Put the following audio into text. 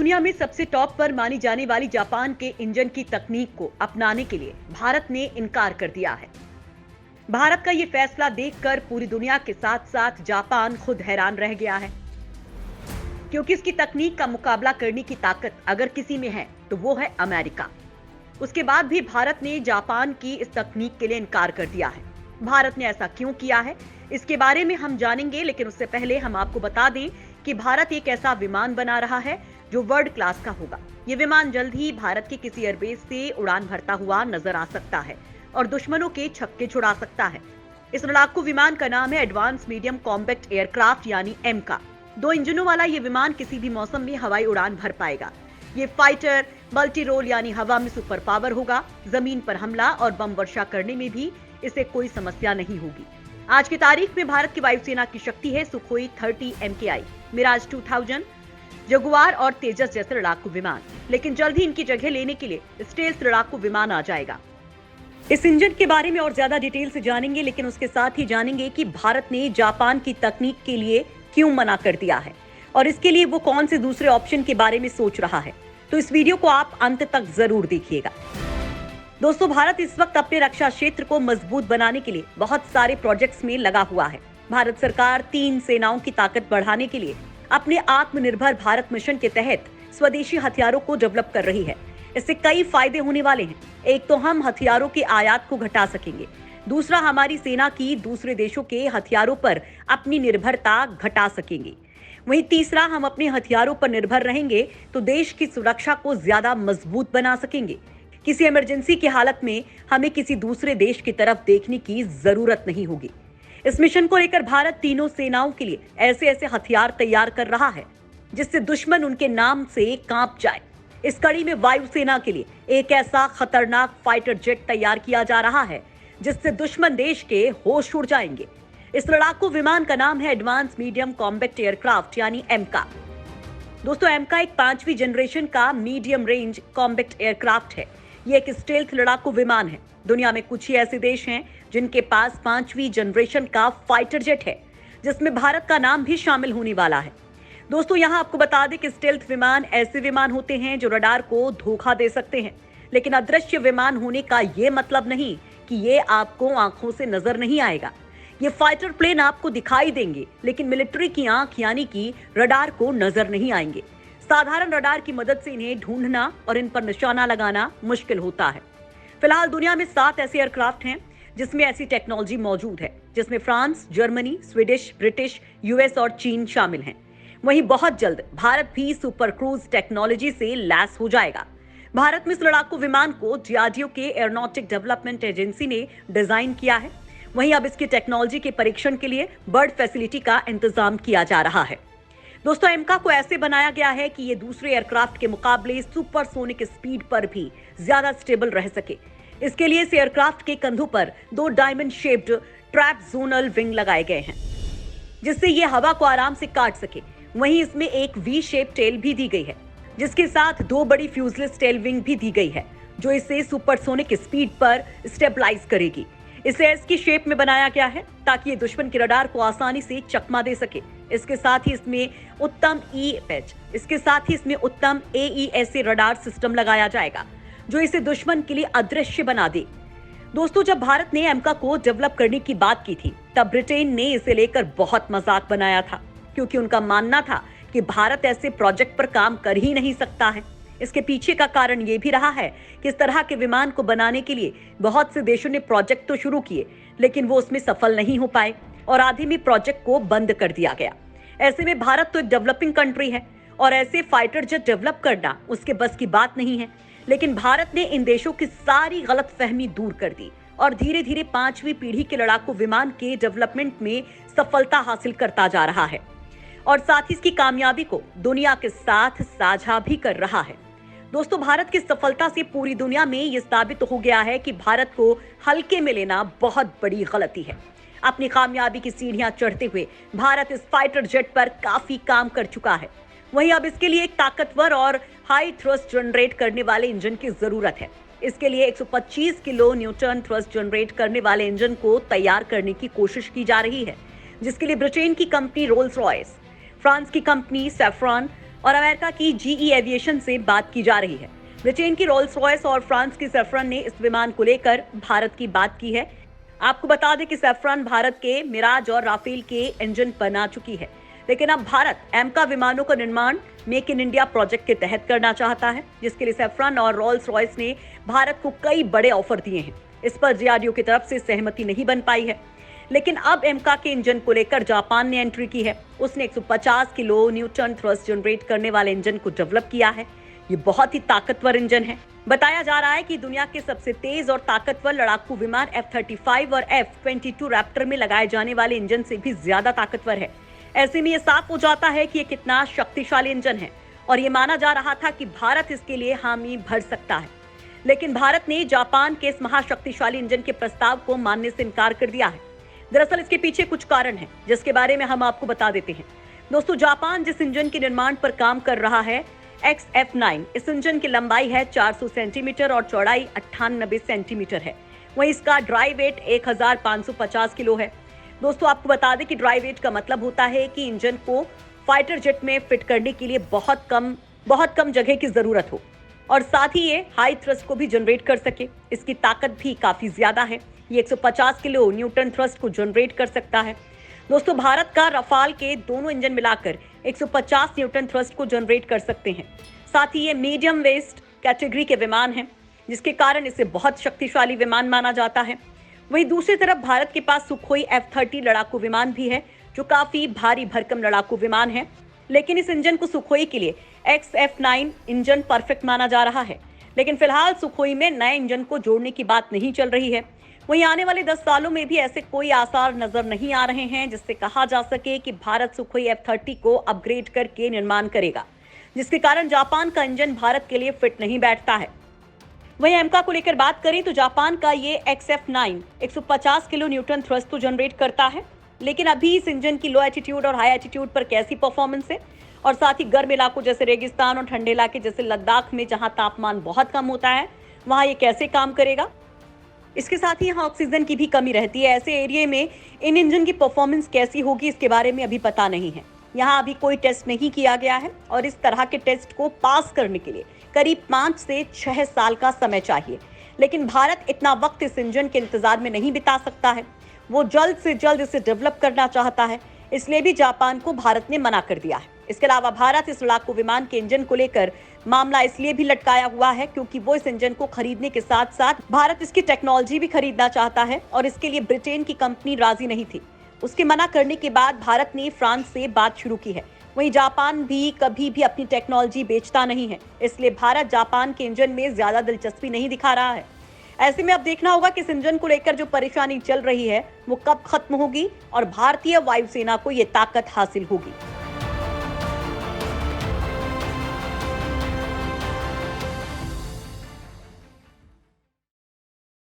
दुनिया में सबसे टॉप पर मानी जाने वाली जापान के इंजन की तकनीक को अपनाने के लिए भारत ने इनकार कर दिया है। भारत का यह फैसला देखकर पूरी दुनिया के साथ साथ जापान खुद हैरान रह गया है, क्योंकि इसकी तकनीक का मुकाबला करने की ताकत अगर किसी में है तो वो है अमेरिका। उसके बाद भी भारत ने जापान की इस तकनीक के लिए इनकार कर दिया है। भारत ने ऐसा क्यों किया है, इसके बारे में हम जानेंगे, लेकिन उससे पहले हम आपको बता दें कि भारत एक ऐसा विमान बना रहा है जो वर्ल्ड क्लास का होगा। ये विमान जल्द ही भारत के किसी एयरबेस से उड़ान भरता हुआ नजर आ सकता है और दुश्मनों के छक्के छुड़ा सकता है। इस लड़ाकू विमान का नाम है एडवांस मीडियम कॉम्बैट एयरक्राफ्ट यानी एमका। 2 इंजनों वाला ये विमान किसी भी मौसम में हवाई उड़ान भर पाएगा। ये फाइटर मल्टी रोल यानी हवा में सुपर पावर होगा। जमीन पर हमला और बम वर्षा करने में भी इसे कोई समस्या नहीं होगी। आज की तारीख में भारत की वायुसेना की शक्ति है सुखोई 30 MKI, मिराज 2000, जगुआर और तेजस जैसे लड़ाकू विमान, लेकिन जल्द ही इनकी जगह लेने के लिए स्टेल्थ लड़ाकू विमान आ जाएगा। इस इंजन के बारे में और ज्यादा डिटेल से जानेंगे, लेकिन उसके साथ ही जानेंगे कि भारत ने जापान की तकनीक के लिए क्यों मना कर दिया है और इसके लिए वो कौन से दूसरे ऑप्शन के बारे में सोच रहा है। तो इस वीडियो को आप अंत तक जरूर देखिएगा। दोस्तों, भारत इस वक्त अपने रक्षा क्षेत्र को मजबूत बनाने के लिए बहुत सारे प्रोजेक्ट्स में लगा हुआ है। भारत सरकार 3 सेनाओं की ताकत बढ़ाने के लिए अपने आत्मनिर्भर भारत मिशन के तहत स्वदेशी हथियारों को डेवलप कर रही है। इससे कई फायदे होने वाले हैं। एक तो हम हथियारों के आयात को घटा सकेंगे, दूसरा हमारी सेना की दूसरे देशों के हथियारों पर अपनी निर्भरता घटा सकेंगे, वहीं तीसरा हम अपने हथियारों पर निर्भर रहेंगे तो देश की सुरक्षा को ज्यादा मजबूत बना सकेंगे। किसी इमरजेंसी की हालत में हमें किसी दूसरे देश की तरफ देखने की जरूरत नहीं होगी। इस मिशन को लेकर भारत तीनों सेनाओं के लिए ऐसे ऐसे हथियार तैयार कर रहा है जिससे दुश्मन उनके नाम से कांप जाए। इस कड़ी में वायुसेना के लिए एक ऐसा खतरनाक फाइटर जेट तैयार किया जा रहा है जिससे दुश्मन देश के होश उड़ जाएंगे। इस लड़ाकू विमान का नाम है एडवांस मीडियम कॉम्बैट एयरक्राफ्ट यानी एमका। दोस्तों, एमका एक 5वीं जनरेशन का मीडियम रेंज कॉम्बैट एयरक्राफ्ट है। ये एक स्टेल्थ लड़ाकू विमान है। दुनिया में कुछ ही ऐसे देश हैं जिनके पास 5वीं जनरेशन का फाइटर जेट है, जिसमें भारत का नाम भी शामिल होने वाला है। दोस्तों, यहां आपको बता दें कि स्टेल्थ विमान ऐसे विमान होते हैं जो रडार को धोखा दे सकते हैं, लेकिन अदृश्य विमान होने का ये मतलब नहीं कि ये आपको आंखों से नजर नहीं आएगा। ये फाइटर प्लेन आपको दिखाई देंगे, लेकिन मिलिट्री की आंख यानी कि रडार को नजर नहीं आएंगे। साधारण रडार की मदद से इन्हें ढूंढना और इन पर निशाना लगाना मुश्किल होता है। फिलहाल दुनिया में 7 ऐसे एयरक्राफ्ट हैं जिसमें ऐसी टेक्नोलॉजी मौजूद है, जिसमें France, Germany, Swedish, British, US और चीन शामिल हैं। वहीं बहुत जल्द भारत भी सुपर क्रूज टेक्नोलॉजी से लैस हो जाएगा। भारत में इस लड़ाकू विमान को डीआरडीओ के एरोनॉटिक डेवलपमेंट एजेंसी ने डिजाइन किया है। वहीं अब इसकी टेक्नोलॉजी के परीक्षण के लिए बर्ड फैसिलिटी का इंतजाम किया जा रहा है। दोस्तों, एमका को ऐसे बनाया गया है कि ये दूसरे एयरक्राफ्ट के मुकाबले सुपरसोनिक स्पीड पर भी ज्यादा स्टेबल रह सके। इसके लिए इस एयरक्राफ्ट के कंधों पर 2 diamond shaped trap zonal wing लगाए गए हैं, जिससे ये हवा को आराम से काट सके। वहीं इसमें एक वी शेप टेल भी दी गई है, जिसके साथ 2 बड़ी फ्यूजलेस टेल विंग भी दी गई है, जो इसे सुपरसोनिक स्पीड पर स्टेबलाइज करेगी। इसे एस की शेप में बनाया गया है ताकि ये दुश्मन के रडार को आसानी से चकमा दे सके। इसके साथ ही इसमें उत्तम AESA रडार सिस्टम लगाया जाएगा, जो इसे दुश्मन के लिए अदृश्य बना दे। दोस्तों, जब भारत ने एमका को डेवलप करने की बात की थी, तब ब्रिटेन ने इसे लेकर बहुत मजाक बनाया था, क्योंकि उनका मानना था कि भारत ऐसे प्रोजेक्ट पर काम कर ही नहीं सकता है। इसके पीछे का कारण ये भी रहा है कि इस तरह के विमान को बनाने के लिए बहुत से देशों ने प्रोजेक्ट तो शुरू किए, लेकिन वो उसमें सफल नहीं हो पाए और आधे में प्रोजेक्ट को बंद कर दिया गया। ऐसे में भारत तो एक डेवलपिंग कंट्री है और ऐसे फाइटर जेट डेवलप करना उसके बस की बात नहीं है। लेकिन भारत ने इन देशों की सारी गलतफहमी दूर कर दी और धीरे धीरे 5वीं पीढ़ी के लड़ाकू विमान के डेवलपमेंट में सफलता हासिल करता जा रहा है और साथ ही इसकी कामयाबी को दुनिया के साथ साझा भी कर रहा है। दोस्तों, भारत की सफलता से पूरी दुनिया में यह साबित हो गया है कि भारत को हल्के में लेना बहुत बड़ी गलती है। अपनी कामयाबी की सीढ़ियां चढ़ते हुए भारत इस फाइटर जेट पर काफी काम कर चुका है। वहीं अब इसके लिए एक ताकतवर और हाई थ्रस्ट जनरेट करने वाले इंजन की जरूरत है। इसके लिए 125 किलो न्यूटन थ्रस्ट जनरेट करने वाले इंजन को तैयार करने की कोशिश की जा रही है, जिसके लिए ब्रिटेन की कंपनी रोल्स रॉयस, फ्रांस की कंपनी सैफ्रॉन, और अमेरिका की जीई एविएशन से बात की जा रही है। ब्रिटेन की रोल्स रॉयस और फ्रांस की सैफरन ने इस विमान को लेकर भारत की बात की है। आपको बता दें कि सैफरन भारत के मिराज और राफेल के इंजन बना चुकी है, लेकिन अब भारत एमका विमानों का निर्माण मेक इन इंडिया प्रोजेक्ट के तहत करना चाहता है, जिसके लिए सैफरन और रोल्स रॉयस ने भारत को कई बड़े ऑफर दिए हैं। इस पर डीआरडीओ की तरफ से सहमति नहीं बन पाई है, लेकिन अब एमका के इंजन को लेकर जापान ने एंट्री की है। उसने 150 किलो न्यूटन थ्रस्ट जनरेट करने वाले इंजन को डेवलप किया है। ये बहुत ही ताकतवर इंजन है। बताया जा रहा है कि दुनिया के सबसे तेज और ताकतवर लड़ाकू विमान F-35 और F-22 रैप्टर में लगाए जाने वाले इंजन से भी ज्यादा ताकतवर है। ऐसे में ये साफ हो जाता है कि ये कितना शक्तिशाली इंजन है और ये माना जा रहा था कि भारत इसके लिए हामी भर सकता है, लेकिन भारत ने जापान के इस महाशक्तिशाली इंजन के प्रस्ताव को मानने से इनकार कर दिया है। दरअसल इसके पीछे कुछ कारण है, जिसके बारे में हम आपको बता देते हैं। दोस्तों, जापान जिस इंजन के निर्माण पर काम कर रहा है XF9, इस इंजन की लंबाई है 400 सेंटीमीटर और चौड़ाई 98 सेंटीमीटर है। वहीं इसका ड्राई वेट 1550 किलो है। दोस्तों, आपको बता दें कि ड्राई वेट का मतलब होता है कि इंजन को फाइटर जेट में फिट करने के लिए बहुत कम जगह की जरूरत हो और साथ ही ये हाई थ्रस्ट को भी जनरेट कर सके। इसकी ताकत भी काफी ज्यादा है। ये 150 किलो न्यूटन थ्रस्ट को जनरेट कर सकता है। दोस्तों, भारत का रफाल के दोनों इंजन मिलाकर 150 न्यूटन थ्रस्ट को जनरेट कर सकते हैं। साथ ही ये मीडियम वेस्ट कैटेगरी के विमान हैं, जिसके कारण इसे बहुत शक्तिशाली विमान माना जाता है। वहीं दूसरी तरफ भारत के पास सुखोई F-30 लड़ाकू विमान भी है, जो काफी भारी भरकम लड़ाकू विमान है, लेकिन इस इंजन को सुखोई के लिए XF9 इंजन परफेक्ट माना जा रहा है। लेकिन फिलहाल सुखोई में नए इंजन को जोड़ने की बात नहीं चल रही है। वहीं आने वाले 10 सालों में भी ऐसे कोई आसार नजर नहीं आ रहे हैं जिससे कहा जा सके कि भारत सुखोई F-30 को अपग्रेड करके निर्माण करेगा, जिसके कारण जापान का इंजन भारत के लिए फिट नहीं बैठता है। वहीं एमका को लेकर बात करें तो जापान का ये XF9 150 किलो न्यूटन थ्रस्ट तो जनरेट करता है, लेकिन अभी इस इंजन की लो एटीट्यूड और हाई एटीट्यूड पर कैसी परफॉर्मेंस है और साथ ही गर्म इलाकों जैसे रेगिस्तान और ठंडे इलाके जैसे लद्दाख में जहां तापमान बहुत कम होता है, वहां ये कैसे काम करेगा। इसके साथ ही यहाँ ऑक्सीजन की भी कमी रहती है। ऐसे एरिया में इन इंजन की परफॉर्मेंस कैसी होगी, इसके बारे में अभी पता नहीं है। यहाँ अभी कोई टेस्ट नहीं किया गया है और इस तरह के टेस्ट को पास करने के लिए करीब 5 से 6 साल का समय चाहिए। लेकिन भारत इतना वक्त इस इंजन के इंतजार में नहीं बिता सकता है। वो जल्द से जल्द इसे डेवलप करना चाहता है, इसलिए भी जापान को भारत ने मना कर दिया है। इसके अलावा भारत इस लड़ाकू विमान के इंजन को लेकर मामला इसलिए भी लटकाया हुआ है क्योंकि वो इस इंजन को खरीदने के साथ साथ भारत इसकी टेक्नोलॉजी भी खरीदना चाहता है और इसके लिए ब्रिटेन की कंपनी राजी नहीं थी। उसके मना करने के बाद भारत ने फ्रांस से बात शुरू की है। वहीं जापान भी कभी भी अपनी टेक्नोलॉजी बेचता नहीं है, इसलिए भारत जापान के इंजन में ज्यादा दिलचस्पी नहीं दिखा रहा है। ऐसे में अब देखना होगा कि इस इंजन को लेकर जो परेशानी चल रही है वो कब खत्म होगी और भारतीय वायुसेना को ये ताकत हासिल होगी।